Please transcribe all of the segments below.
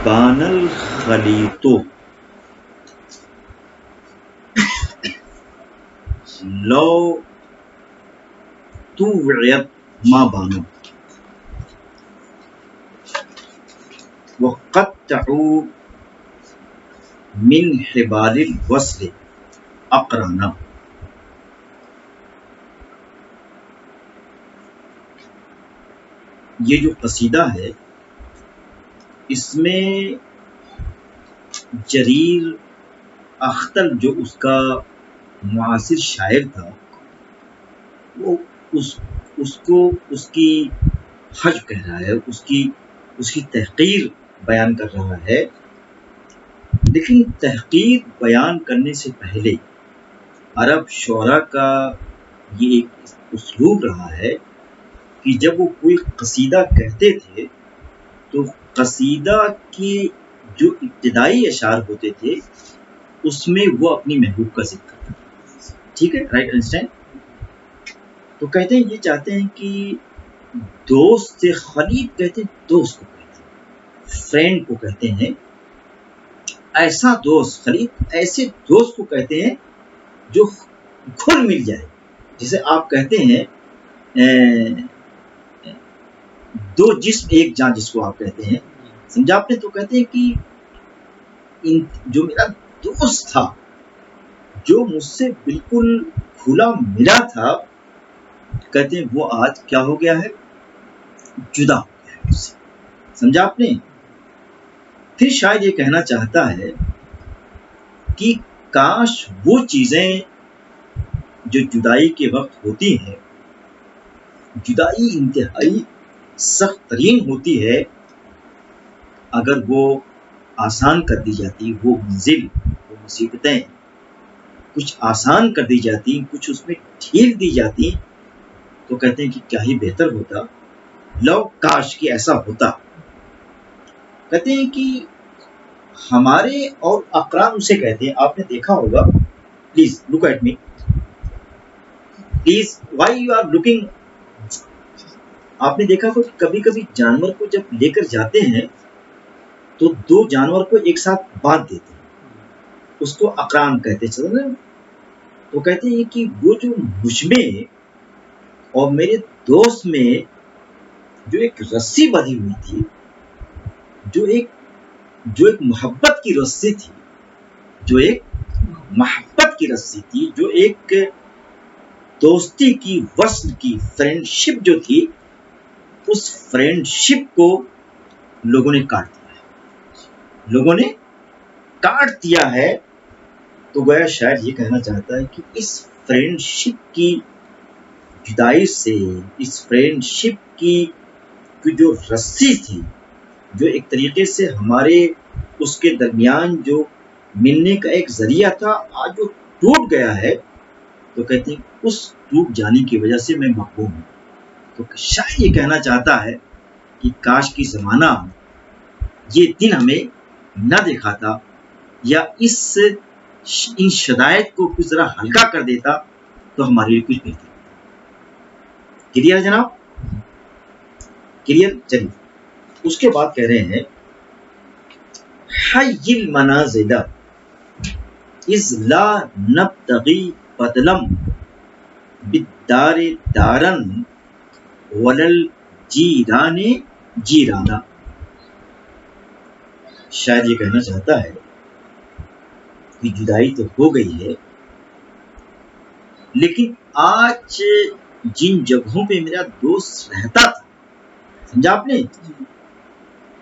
بان الخلیط لو توعیت ما بانو وقطعوا من حبال الوصل اقرانا. یہ جو قصیدہ ہے اس میں جریر اختل جو اس کا معاصر شاعر تھا وہ اس کو اس کی حج کہہ رہا ہے، اس کی تحقیر بیان کر رہا ہے. لیکن تحقیر بیان کرنے سے پہلے عرب شعراء کا یہ ایک اسلوب رہا ہے کہ جب وہ کوئی قصیدہ کہتے تھے تو قصیدہ کی جو ابتدائی اشعار ہوتے تھے اس میں وہ اپنی محبوب کا ذکر کرتے تھے. ٹھیک ہے، رائٹ انڈرسٹینڈ. تو کہتے ہیں یہ چاہتے ہیں کہ دوست سے خلیط کہتے ہیں، دوست کو کہتے ہیں، فرینڈ کو کہتے ہیں. ایسا دوست، خلیط ایسے دوست کو کہتے ہیں جو گھل مل جائے. جسے آپ کہتے ہیں دو جسم ایک جان، جس کو آپ کہتے ہیں، سمجھا آپ نے. تو کہتے ہیں کہ جو میرا دوست تھا، جو مجھ سے بالکل کھلا ملا تھا، کہتے ہیں وہ آج کیا ہو گیا ہے، جدا ہو گیا ہے مجھ سے. سمجھا آپ نے. پھر شاید یہ کہنا چاہتا ہے کہ کاش وہ چیزیں جو جدائی کے وقت ہوتی ہیں، جدائی انتہائی سخت ترین ہوتی ہے، اگر وہ آسان کر دی جاتی، وہ منزل، وہ مصیبتیں کچھ آسان کر دی جاتی، کچھ اس میں ڈھیل دی جاتی، تو کہتے ہیں کہ کیا ہی بہتر ہوتا. لو کاش کہ ایسا ہوتا. کہتے ہیں کہ ہمارے اور اقران اسے کہتے ہیں. آپ نے دیکھا ہوگا، please look at me, please why you are looking. آپ نے دیکھا کہ کبھی کبھی جانور کو جب لے کر جاتے ہیں تو دو جانور کو ایک ساتھ باندھ دیتے ہیں، اس کو اقران کہتے ہیں. تو کہتے ہیں کہ وہ جو مجھ میں اور میرے دوست میں جو ایک رسی بندھی ہوئی تھی، جو ایک محبت کی رسی تھی، جو ایک محبت کی رسی تھی، جو ایک دوستی کی، وصل کی، فرینڈشپ جو تھی، اس فرینڈشپ کو لوگوں نے کاٹ دیا ہے، لوگوں نے کاٹ دیا ہے. تو گویا شاید یہ کہنا چاہتا ہے کہ اس فرینڈشپ کی جدائی سے، اس فرینڈشپ کی جو رسی تھی، جو ایک طریقے سے ہمارے اس کے درمیان جو ملنے کا ایک ذریعہ تھا، آج جو ٹوٹ گیا ہے. تو کہتے ہیں اس ٹوٹ جانے کی وجہ سے میں محروم ہوں. تو شاید یہ کہنا چاہتا ہے کہ کاش کی زمانہ یہ دن ہمیں نہ دکھاتا، یا ان شدائد کو کچھ ذرا ہلکا کر دیتا تو ہمارے لیے کچھ بہتر ہوتا. کلیئر جناب؟ کلیئر. چلیے اس کے بعد کہہ رہے ہیں حی المنازل اذ لا نبتغی بدلم بالدار دارن ولل جیران جیرانا. شاید یہ کہنا چاہتا ہے کہ جدائی تو ہو گئی ہے، لیکن آج جن جگہوں پہ میرا دوست رہتا تھا، سمجھا آپ نے،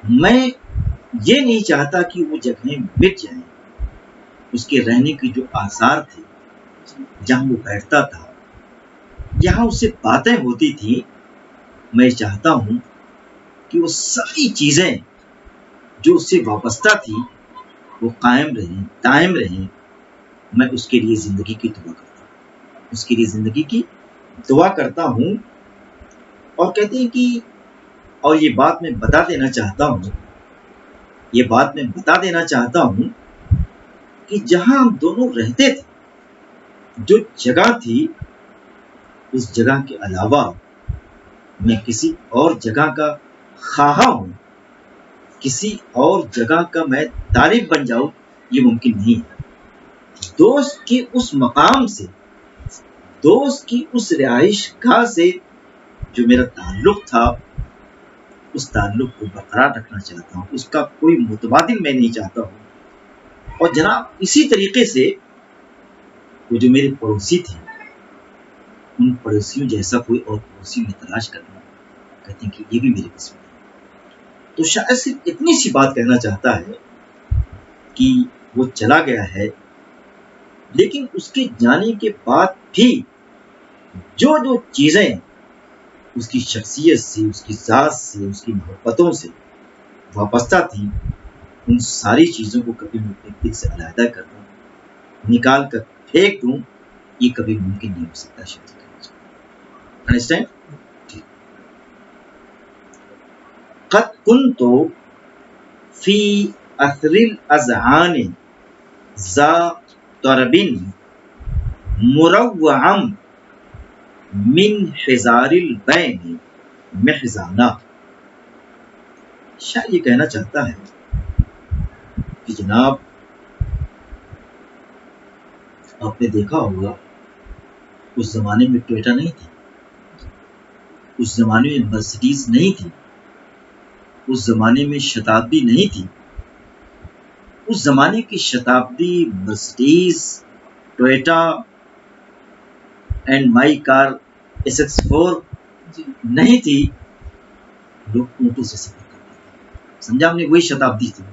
میں یہ نہیں چاہتا کہ وہ جگہیں مٹ جائیں. اس کے رہنے کی جو آثار تھے، جہاں وہ بیٹھتا تھا، جہاں اس سے باتیں ہوتی تھی، میں چاہتا ہوں کہ وہ ساری چیزیں جو اس سے وابستہ تھی وہ قائم رہیں، دائم رہیں. میں اس کے لیے زندگی کی دعا کرتا ہوں، اس کے لیے زندگی کی دعا کرتا ہوں. اور کہتے ہیں کہ اور یہ بات میں بتا دینا چاہتا ہوں کہ جہاں ہم دونوں رہتے تھے، جو جگہ تھی، اس جگہ کے علاوہ میں کسی اور جگہ کا خواہاں ہوں کسی اور جگہ کا میں طالب بن جاؤں یہ ممکن نہیں ہے۔ دوست کے اس مقام سے، دوست کی اس رہائش گاہ سے جو میرا تعلق تھا، اس تعلق کو برقرار رکھنا چاہتا ہوں، اس کا کوئی متبادل میں نہیں چاہتا ہوں۔ اور جناب اسی طریقے سے وہ جو میرے پڑوسی تھے، ان پڑوسیوں جیسا کوئی اور پڑوسی میں تلاش کرنا، کہتے ہیں کہ یہ بھی میری قسمت ہے۔ تو شاید صرف اتنی سی بات کہنا چاہتا ہے کہ وہ چلا گیا ہے، لیکن اس کے جانے کے بعد بھی جو جو چیزیں اس کی شخصیت سے، اس کی ذات سے، اس کی محبتوں سے وابستہ تھیں، ان ساری چیزوں کو کبھی میں اپنے دل سے علیحدہ کر دوں، نکال کر پھینک دوں، یہ کبھی ممکن نہیں ہو سکتا۔ شاید انڈرسٹینڈ؟ قد كنت في اثر الاذعان ذا طرب مروعا من حزار البین محزانا۔ شاید یہ کہنا چاہتا ہے کہ جناب آپ نے دیکھا ہوگا اس زمانے میں ٹویٹا نہیں تھی، اس زمانے میں مرسڈیز نہیں تھی، اس زمانے میں شتابدی نہیں تھی۔ اس زمانے کی Shatabdi, Mercedes, Toyota and my car SX4 نہیں تھی، لوگ اونٹوں سے سفر کرتے تھے۔ سمجھا ہم نے؟ وہی شتابدی تھی۔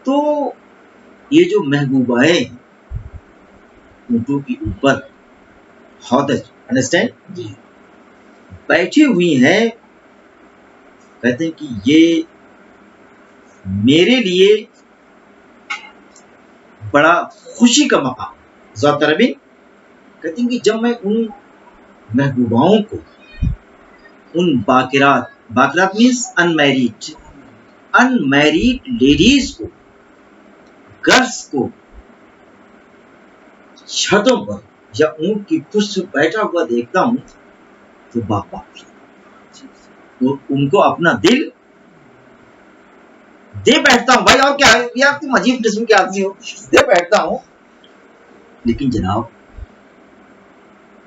تو یہ جو محبوبائیں اونٹوں کے اوپر ہودج، انڈرسٹینڈ، بیٹھی ہوئی ہیں، کہتے ہیں کہ یہ میرے لیے بڑا خوشی کا مقام۔ ذات ربی کہتے ہیں کہ جب میں ان محبوباؤں کو، ان باقرات مینس انمیریڈ لیڈیز کو، گرلس کو چھتوں پر یا اونٹ کی پشت پر بیٹھا ہوا دیکھتا ہوں تو باپ اور ان کو اپنا دل دے بیٹھتا ہوں۔ بھائی اور کیا ہے یار، تم عجیب قسم کے آدمی ہو، دے بیٹھتا ہوں۔ لیکن جناب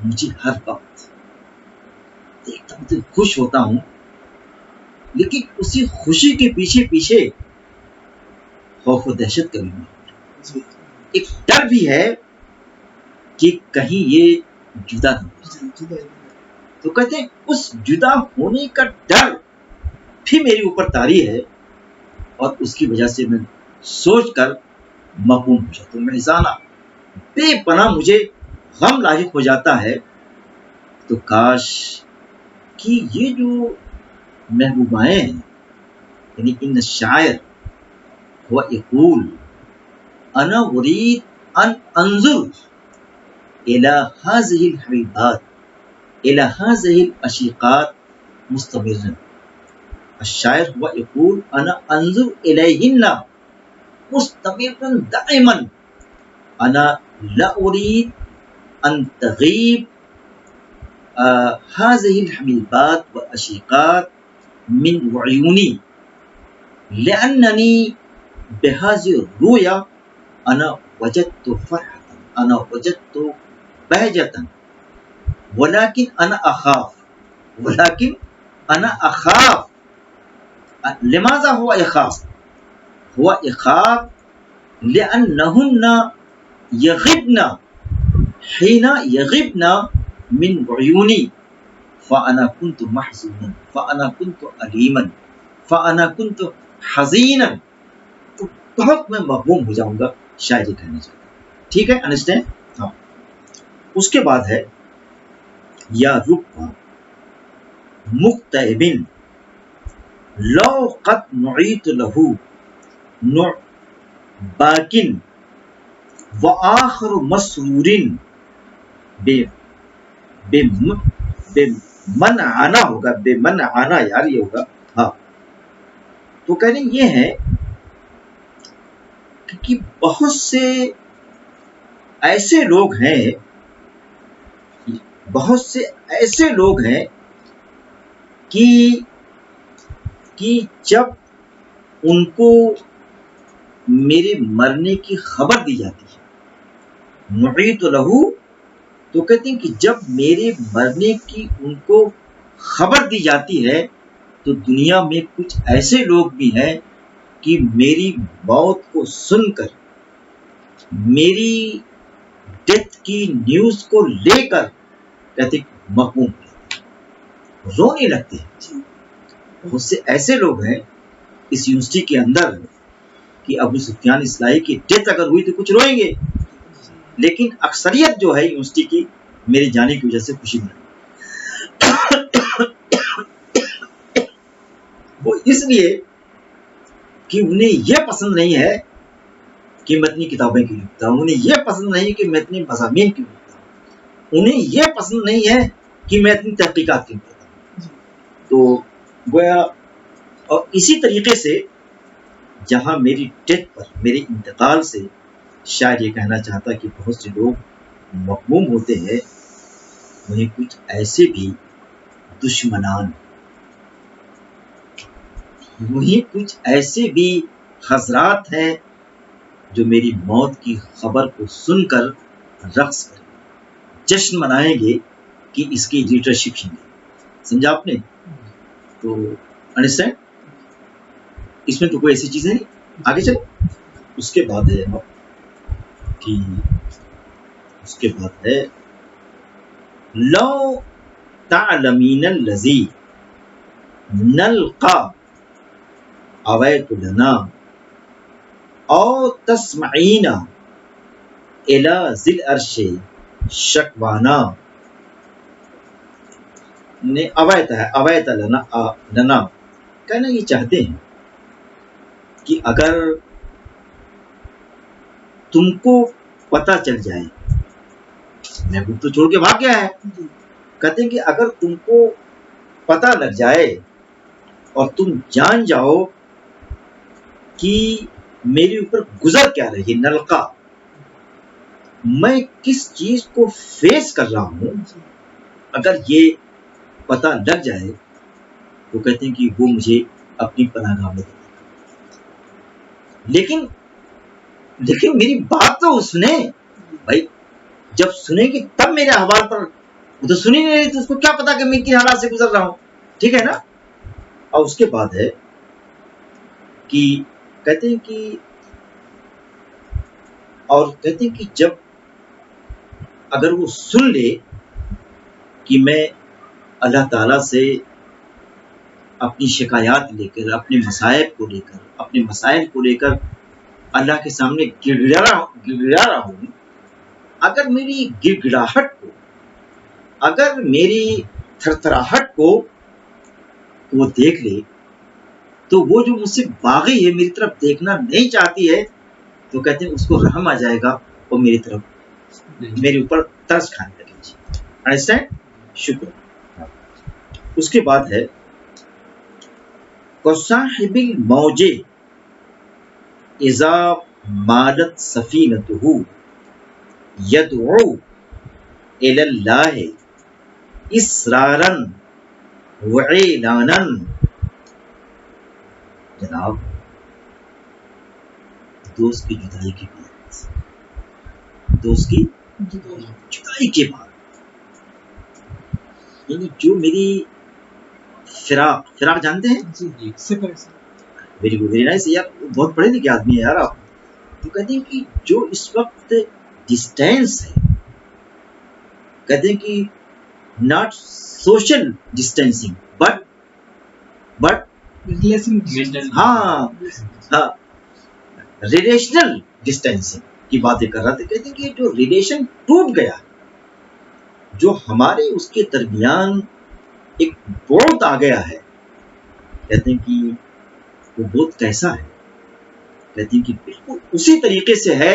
مجھے ہر وقت دیکھتا ہوں تو خوش ہوتا ہوں، لیکن اسی خوشی کے پیچھے پیچھے خوف و دہشت کا بھی ایک ڈر بھی ہے کہ کہیں یہ جدا نہ ہو جائے۔ تو کہتے ہیں اس جدا ہونے کا ڈر بھی میرے اوپر طاری ہے، اور اس کی وجہ سے میں سوچ کر مغموم ہو جاتا ہوں، محزانہ، بے پناہ مجھے غم لاحق ہو جاتا ہے۔ تو کاش کہ یہ جو محبوبائیں ہیں، یعنی ان الشاعر هو يقول انا اريد ان انظر الى هذه الحبيبات الى هذه العشيقات مستمرا۔ الشاعر هو يقول انا انظر اليهن مستمرا دائما، انا لا اريد ان تغيب هذه الحبيبات والعشيقات من عيوني، لأنني بهذه الرؤيا أنا وجدت فرحة، أنا وجدت بهجة، ولكن أنا أخاف. لماذا هو يخاف؟ هو يخاف لأنهن يغبن حين يغبن من عيوني، فأنا كنت محزونا، فأنا كنت أليما، فأنا كنت حزینا۔ تو بہت میں مغموم ہو جاؤں گا، شاید یہ کہنا چاہتا ہوں۔ ٹھیک ہے، انڈرسٹینڈ؟ ہاں۔ اس کے بعد ہے یا رب مکتئب لو قد نعیت له باکن وآخر مسرور بے منعنا ہوگا، بے منعنا یار یہ ہوگا، ہاں۔ تو کہنے یہ ہے کہ بہت سے ایسے لوگ ہیں، بہت سے ایسے لوگ ہیں کہ کہ جب ان کو میرے مرنے کی خبر دی جاتی ہے، نعیت لہو، تو کہتے ہیں کہ جب میرے مرنے کی ان کو خبر دی جاتی ہے تو دنیا میں کچھ ایسے لوگ بھی ہیں کہ میری موت کو سن کر، میری ڈیتھ کی نیوز کو لے کر کہتے مہموم رونے لگتے ہیں۔ بہت سے ایسے لوگ ہیں اس یونیورسٹی کے اندر کہ ابو سفیان اصلاحی کی ڈیتھ اگر ہوئی تو کچھ روئیں گے، لیکن اکثریت جو ہے یونیورسٹی کی میرے جانے کی وجہ سے خوشی منائے، وہ اس لیے کہ انہیں یہ پسند نہیں ہے کہ میں اتنی کتابیں کیوں لکھتا ہوں، انہیں یہ پسند نہیں کہ میں اتنے مضامین کیوں لکھتا ہوں، انہیں یہ پسند نہیں ہے کہ میں اتنی تحقیقات کیوں کرتا ہوں۔ تو گویا اور اسی طریقے سے جہاں میری ڈیتھ پر، میرے انتقال سے شاید یہ کہنا چاہتا کہ بہت سے لوگ مغموم ہوتے ہیں، وہیں کچھ ایسے بھی دشمنان، وہیں کچھ ایسے بھی حضرات ہیں جو میری موت کی خبر کو سن کر رقص کریں گے، جشن منائیں گے کہ اس کی لیڈرشپ ہی نہیں۔ سمجھا آپ نے؟ تو انڈرسٹینڈ، اس میں تو کوئی ایسی چیزیں نہیں۔ آگے چلو، اس کے بعد ہے کہ اس کے بعد ہے لو تعلمین الذی نلقا اویت لنا او تسمعین الی ذی العرش شکوانا، نے اویت ہے، اویت لنا کہنا یہ چاہتے ہیں کہ اگر تم کو پتہ چل جائے، محبوب تو چھوڑ کے بھاگ گیا ہے، کہتے ہیں کہ اگر تم کو پتہ لگ جائے اور تم جان جاؤ کہ میرے اوپر گزر کیا رہی، نلقا، میں کس چیز کو فیس کر رہا ہوں، اگر یہ پتہ لگ جائے تو کہتے ہیں کہ وہ مجھے اپنی پناہ گاہ میں دے۔ لیکن میری بات تو سنے بھائی، جب سنے گی تب میرے احوال پر، وہ تو سنی نہیں رہی تو اس کو کیا پتا کہ میں کن حالات سے گزر رہا ہوں، ٹھیک ہے نا؟ اور اس کے بعد ہے کہ کہتے ہیں کہ اور کہتے ہیں کہ جب اگر وہ سن لے کہ میں اللہ تعالیٰ سے اپنی شکایات لے کر، اپنے مصائب کو لے کر، اپنے مسائل کو لے کر اللہ کے سامنے گڑ گڑا رہا ہوں، اگر میری گڑ گڑاہٹ کو، اگر میری تھرتھراہٹ کو وہ دیکھ لے تو وہ جو مجھ سے باغی ہے، میری طرف دیکھنا نہیں چاہتی ہے، تو کہتے ہیں اس کو رحم آ جائے گا اور میری طرف، میرے اوپر ترس کھانے لگے گی۔ انڈرسٹینڈ؟ شکر۔ اس کے بعد ہے صاحب الموج اذا مالت سفینتہ یدعو الی اللہ اسرارا وعلانا۔ جناب، دوست کی جدائی کے بعد، دوست کی جدائی کے بعد، یعنی جو میری فراق جانتے ہیں؟ جی، ویری گڈ، ویری نائس، یار بہت پڑھے لکھے آدمی ہے یار آپ۔ تو کہتے ہیں کہ جو اس وقت ڈسٹینس ہے، کہتے ہیں کہ ناٹ سوشل ڈسٹینسنگ بٹ ہاں ریلیشنل ڈسٹینسنگ کی باتیں کر رہا تھا۔ کہتے ہیں کہ جو ریلیشن ٹوٹ گیا، جو ہمارے اس کے درمیان ایک بوت آ گیا ہے، کہتے ہیں کہ وہ بوت کیسا ہے؟ کہتے ہیں کہ بالکل اسی طریقے سے ہے،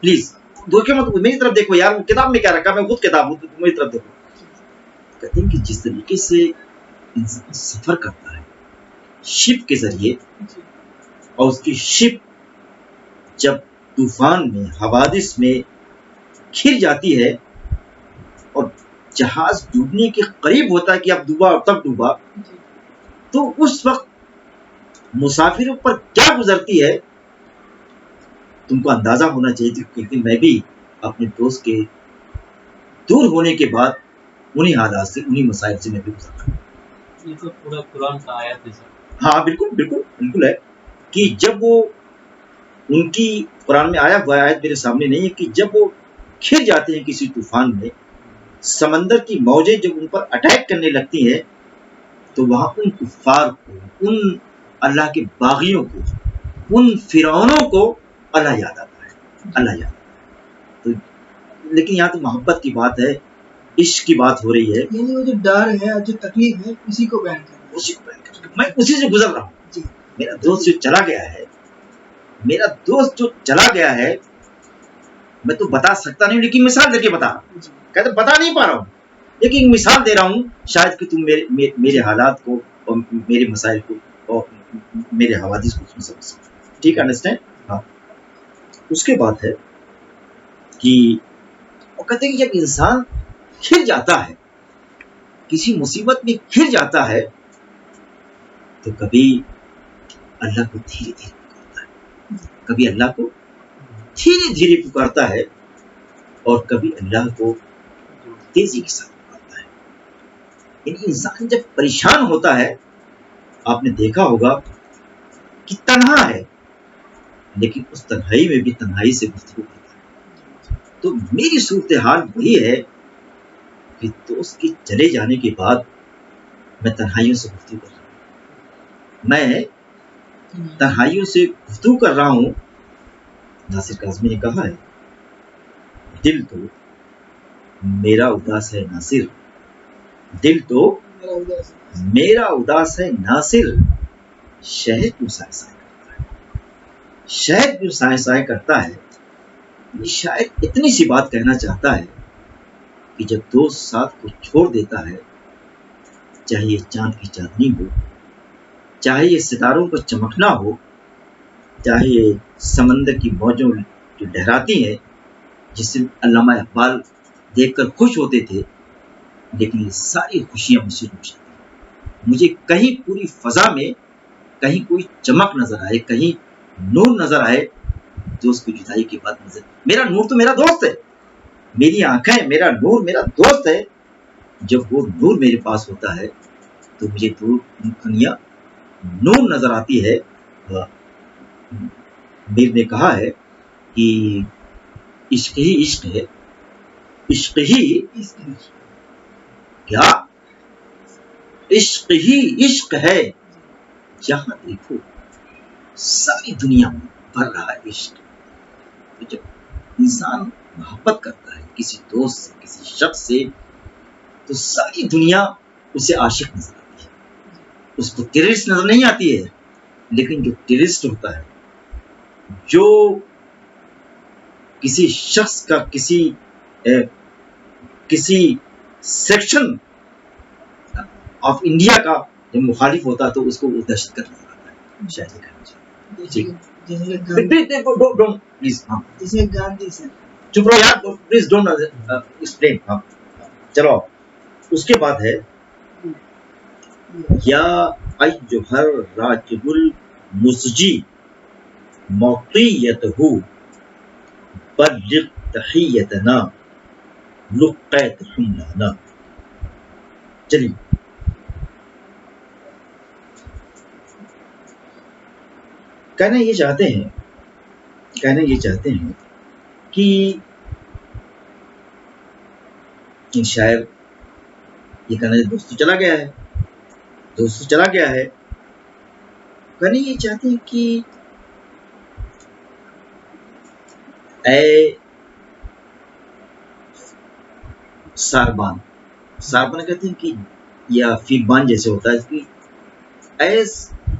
پلیز دھوکے مت، میری طرف دیکھو یار، وہ کتاب میں کیا رکھا، میں خود کتاب ہوں، تو میری طرف دیکھو۔ کہتے ہیں کہ جس طریقے سے انسان سفر کرتا ہے شپ کے ذریعے، اور اس کی شپ جب طوفان میں، حوادث میں کھر جاتی ہے اور جہاز ڈوبنے کے قریب ہوتا ہے کہ اب ڈوبا اور تب ڈوبا، تو اس وقت مسافروں پر کیا گزرتی ہے تم کو اندازہ ہونا چاہیے تھا، کیونکہ میں بھی اپنے دوست کے دور ہونے کے بعد انہی حالات سے انہی مسائل سے میں بھی گزرا ہوں۔ یہ تو پورا قرآن کا آیت ہے سر۔ ہاں بالکل بالکل بالکل ہے کہ جب وہ ان کی قرآن میں آیا ہوا آیت میرے سامنے نہیں ہے کہ جب وہ کھر جاتے ہیں کسی طوفان میں، سمندر کی موجیں جب ان پر اٹیک کرنے لگتی ہیں تو وہاں ان کفار کو، ان اللہ کے باغیوں کو، ان فرعونوں کو اللہ یاد آتا ہے، اللہ یاد آتا ہے۔ تو لیکن یہاں تو محبت کی بات ہے، عشق کی بات ہو رہی ہے، یعنی وہ جو ڈر ہے اور جو تکلیف ہے اسی کو بیان کر رہا ہے۔ اسی کو بیان کر رہا ہوں۔ میں اسی سے گزر رہا ہوں۔ جی میرا دوست جو چلا گیا ہے، میرا دوست جو چلا گیا ہے، میں تو بتا سکتا نہیں، لیکن مثال دے کے بتا رہا ہوں۔ جی کہتے بتا نہیں پا رہا ہوں، لیکن مثال دے رہا ہوں شاید کہ تم میرے حالات کو اور میرے مسائل کو اور میرے حوادث کو تم سمجھ سکو۔ ٹھیک ہے، انڈرسٹینڈ؟ ہاں۔ اس کے بعد ہے کہ وہ کہتے ہیں کہ جب انسان کھر جاتا ہے، کسی مصیبت میں کھر جاتا ہے، تو کبھی اللہ کو دھیرے دھیرے پکارتا ہے، کبھی اللہ کو دھیرے دھیرے پکارتا ہے، اور کبھی اللہ کو تیزی کے ساتھ پکارتا ہے۔ یعنی انسان جب پریشان ہوتا ہے، آپ نے دیکھا ہوگا کہ تنہا ہے، لیکن اس تنہائی میں بھی تنہائی سے گفتگو کرتا ہے۔ تو میری صورتحال وہی ہے کہ دوست کے چلے جانے کے بعد میں تنہائیوں سے گفتگو کر رہا ہوں، میں تنہائیوں سے گفتگو کر رہا ہوں۔ ناصر کاظمی نے کہا ہے، دل تو میرا اداس ہے ناصر، دل تو میرا اداس ہے ناصر، شہد کیوں سائے سائے کرتا ہے، شہد کیوں سائے سائے کرتا ہے۔ یہ شاید اتنی سی بات کہنا چاہتا ہے کہ جب دوست ساتھ کو چھوڑ دیتا ہے، چاہے یہ چاند کی چاندنی ہو، چاہے یہ ستاروں کا چمکنا ہو، چاہے یہ سمندر کی موجوں جو لہراتی ہیں، جس سے علامہ اقبال دیکھ کر خوش ہوتے تھے، لیکن یہ ساری خوشیاں مجھ سے رک جاتی ہیں۔ مجھے کہیں پوری فضا میں کہیں کوئی چمک نظر آئے، کہیں نور نظر آئے، دوست کی جدائی کے بعد نظر، میرا نور تو میرا دوست ہے، میری آنکھیں، میرا نور میرا دوست ہے۔ جب وہ نور میرے پاس ہوتا ہے تو مجھے دنیا نور نظر آتی ہے۔ میر نے کہا ہے کہ عشق ہی عشق ہے، عشق ہی کیا، عشق ہی عشق ہے، جہاں دیکھو ساری دنیا میں بھر رہا ہے عشق۔ تو جب انسان محبت کرتا ہے کسی دوست سے، کسی شخص سے، تو ساری دنیا اسے عاشق نظر آتی ہے، اس کو ٹیررسٹ نظر نہیں آتی ہے۔ لیکن جو ٹیررسٹ ہوتا ہے، جو کسی شخص کا کسی سیکشن آف انڈیا کا جب مخالف ہوتا ہے تو اس کو وہ دہشت گرد نظر آتا ہے، شاید یہ کہنا چاہتا ہے۔ پلیز ہاں جیسے گاندھی سر، چپ رہو یار، پلیز ڈونٹ ایکسپلین۔ ہاں چلو، اس کے بعد ہے یا ایھا الراکب المزجی موقیتہ بلغ تحیتنا لقیت حملانا۔ چلیے، کہنا یہ چاہتے ہیں کہ شاعر یہ کہنا دوست چلا گیا ہے، دوست چلا گیا ہے، کہنا یہ چاہتے ہیں کہ اے ساربان کہتے ہیں کہ یا فیلبان جیسے ہوتا ہے کہ اے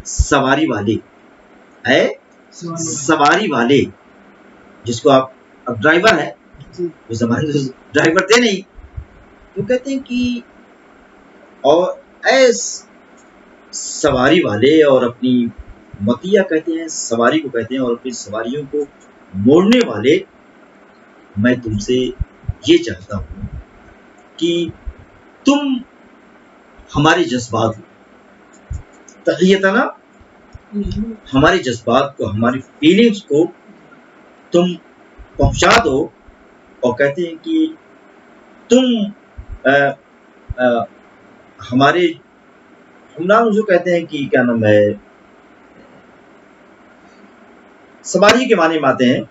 سواری والے، اے سواری والے، جس کو آپ اب ڈرائیور ہے، اس زمانے میں ڈرائیور تھے نہیں، تو کہتے ہیں کہ اور اے سواری والے، اور اپنی مطیہ کہتے ہیں، سواری کو کہتے ہیں، اور اپنی سواریوں کو موڑنے والے، میں تم سے یہ چاہتا ہوں کہ تم ہمارے جذبات ہو، تحیتنا ہمارے جذبات کو، ہماری فیلنگس کو تم پہنچا دو، اور کہتے ہیں کہ تم ہمارے حملان جو کہتے ہیں کہ کیا نام ہے، سواری کے معنی میں آتے ہیں،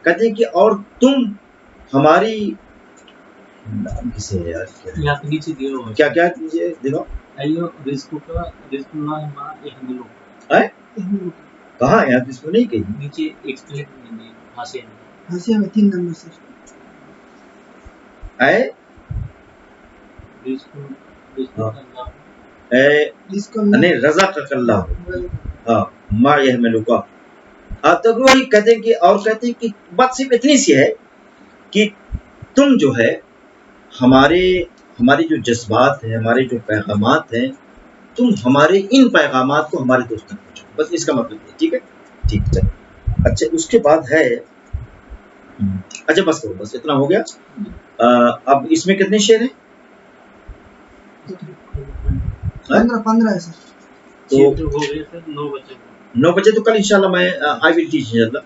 کہتے ہیں کہ اور تم ہماری نام کسے ہے یار، یہاں پہ نیچے دیا ہوا ہے کیا کیا چیزیں دکھاؤ ایو رزق کا رزق اللہ ما یحملو، کہاں ہے، آپ اس کو نہیں کہیں نیچے ایکسپلین نہیں ہے حاشیے میں. حاشیہ میں 3 نمبر سے اے رزق اللہ اے جس کو نہیں رزق اللہ، ہاں ما یحملک، تو وہی کہتے ہیں کہ، اور کہتے ہیں کہ بات صرف اتنی سی ہے کہ تم جو ہے ہمارے جو جذبات ہیں، ہمارے جو پیغامات ہیں، تم ہمارے ان پیغامات کو ہمارے دوستوں تک پہنچاؤ، بس اس کا مطلب ہے. ٹھیک ہے، ٹھیک چلو. اچھا اس کے بعد ہے، اچھا بس کرو، بس اتنا ہو گیا. اب اس میں کتنے شعر ہیں؟ 15 ہے سر. تو ہو گئے سر 9 بچے. 9 بجے تو کل انشاءاللہ میں آئی ول ٹیچ انشاءاللہ.